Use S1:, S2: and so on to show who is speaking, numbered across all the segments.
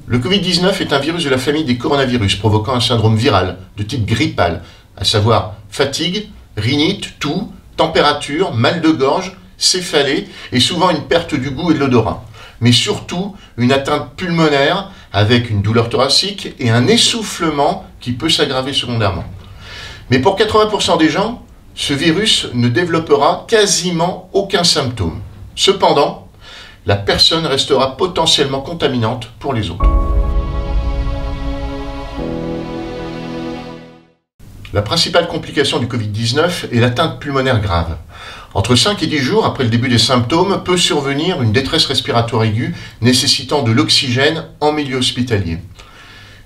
S1: Le Covid-19 est un virus de la famille des coronavirus provoquant un syndrome viral de type grippal, à savoir fatigue, rhinite, toux, température, mal de gorge, céphalée et souvent une perte du goût et de l'odorat. Mais surtout une atteinte pulmonaire avec une douleur thoracique et un essoufflement qui peut s'aggraver secondairement. Mais pour 80% des gens, ce virus ne développera quasiment aucun symptôme. Cependant, la personne restera potentiellement contaminante pour les autres. La principale complication du Covid-19 est l'atteinte pulmonaire grave. Entre 5 et 10 jours après le début des symptômes, peut survenir une détresse respiratoire aiguë nécessitant de l'oxygène en milieu hospitalier.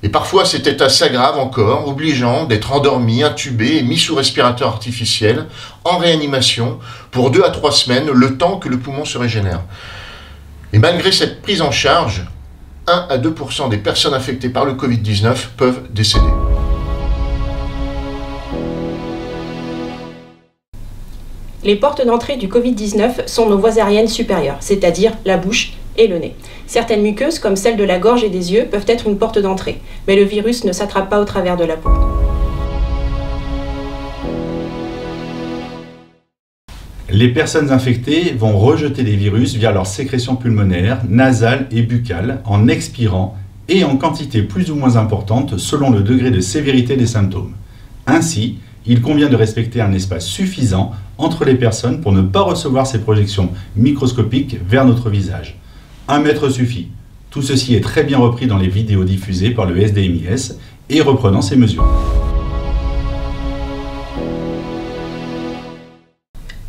S1: Et parfois cet état s'aggrave encore, obligeant d'être endormi, intubé et mis sous respirateur artificiel, en réanimation, pour 2 à 3 semaines, le temps que le poumon se régénère. Et malgré cette prise en charge, 1 à 2% des personnes infectées par le Covid-19 peuvent décéder.
S2: Les portes d'entrée du Covid-19 sont nos voies aériennes supérieures, c'est-à-dire la bouche et le nez. Certaines muqueuses, comme celle de la gorge et des yeux, peuvent être une porte d'entrée, mais le virus ne s'attrape pas au travers de la peau.
S3: Les personnes infectées vont rejeter les virus via leur sécrétion pulmonaire, nasale et buccale, en expirant et en quantité plus ou moins importante selon le degré de sévérité des symptômes. Ainsi, il convient de respecter un espace suffisant entre les personnes pour ne pas recevoir ces projections microscopiques vers notre visage. 1 mètre suffit. Tout ceci est très bien repris dans les vidéos diffusées par le SDMIS et reprenant ces mesures.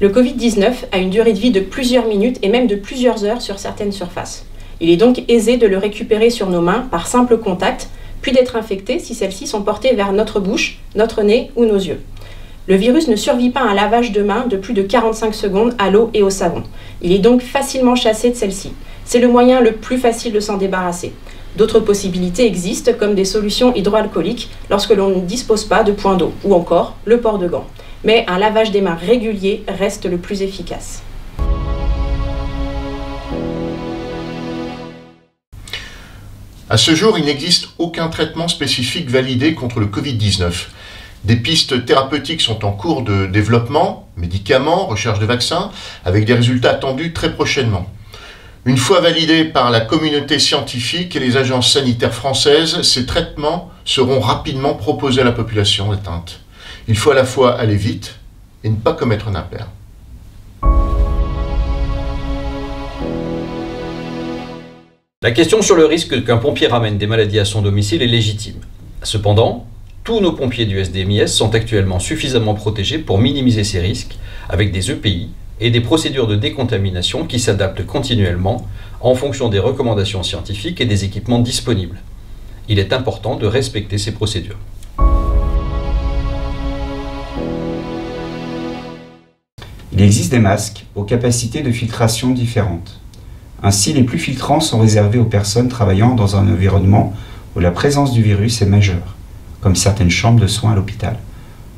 S2: Le Covid-19 a une durée de vie de plusieurs minutes et même de plusieurs heures sur certaines surfaces. Il est donc aisé de le récupérer sur nos mains par simple contact, puis d'être infecté si celles-ci sont portées vers notre bouche, notre nez ou nos yeux. Le virus ne survit pas à un lavage de mains de plus de 45 secondes à l'eau et au savon. Il est donc facilement chassé de celle-ci. C'est le moyen le plus facile de s'en débarrasser. D'autres possibilités existent comme des solutions hydroalcooliques lorsque l'on ne dispose pas de point d'eau ou encore le port de gants. Mais un lavage des mains régulier reste le plus efficace.
S1: À ce jour, il n'existe aucun traitement spécifique validé contre le Covid-19. Des pistes thérapeutiques sont en cours de développement, médicaments, recherche de vaccins, avec des résultats attendus très prochainement. Une fois validés par la communauté scientifique et les agences sanitaires françaises, ces traitements seront rapidement proposés à la population atteinte. Il faut à la fois aller vite et ne pas commettre un impair.
S4: La question sur le risque qu'un pompier ramène des maladies à son domicile est légitime. Cependant, tous nos pompiers du SDMIS sont actuellement suffisamment protégés pour minimiser ces risques avec des EPI et des procédures de décontamination qui s'adaptent continuellement en fonction des recommandations scientifiques et des équipements disponibles. Il est important de respecter ces procédures.
S5: Il existe des masques aux capacités de filtration différentes. Ainsi, les plus filtrants sont réservés aux personnes travaillant dans un environnement où la présence du virus est majeure, comme certaines chambres de soins à l'hôpital.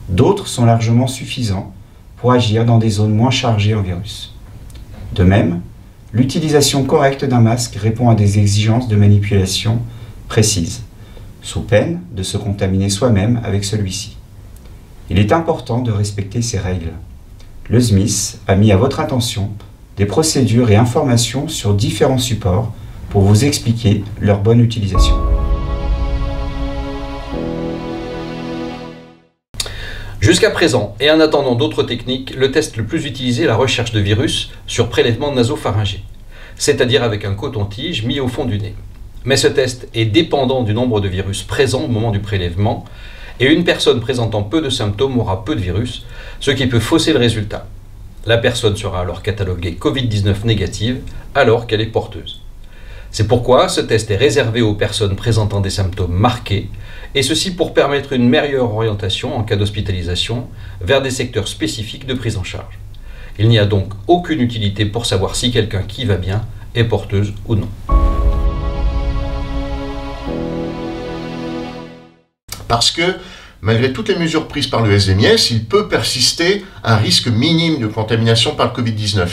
S5: D'autres sont largement suffisants pour agir dans des zones moins chargées en virus. De même, l'utilisation correcte d'un masque répond à des exigences de manipulation précises, sous peine de se contaminer soi-même avec celui-ci. Il est important de respecter ces règles. Le SMIS a mis à votre attention des procédures et informations sur différents supports pour vous expliquer leur bonne utilisation.
S4: Jusqu'à présent, et en attendant d'autres techniques, le test le plus utilisé est la recherche de virus sur prélèvement nasopharyngé, c'est-à-dire avec un coton-tige mis au fond du nez. Mais ce test est dépendant du nombre de virus présents au moment du prélèvement, et une personne présentant peu de symptômes aura peu de virus, ce qui peut fausser le résultat. La personne sera alors cataloguée Covid-19 négative alors qu'elle est porteuse. C'est pourquoi ce test est réservé aux personnes présentant des symptômes marqués, et ceci pour permettre une meilleure orientation en cas d'hospitalisation vers des secteurs spécifiques de prise en charge. Il n'y a donc aucune utilité pour savoir si quelqu'un qui va bien est porteuse ou non.
S1: Parce que, malgré toutes les mesures prises par le SDMIS, il peut persister un risque minime de contamination par le Covid-19.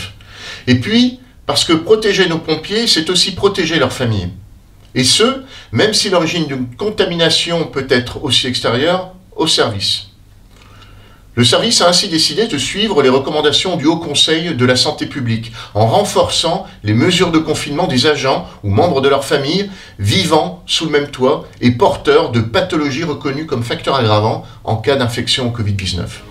S1: Et puis, parce que protéger nos pompiers, c'est aussi protéger leurs familles. Et ce, même si l'origine d'une contamination peut être aussi extérieure au service. Le service a ainsi décidé de suivre les recommandations du Haut Conseil de la santé publique en renforçant les mesures de confinement des agents ou membres de leur famille vivant sous le même toit et porteurs de pathologies reconnues comme facteurs aggravants en cas d'infection au Covid-19.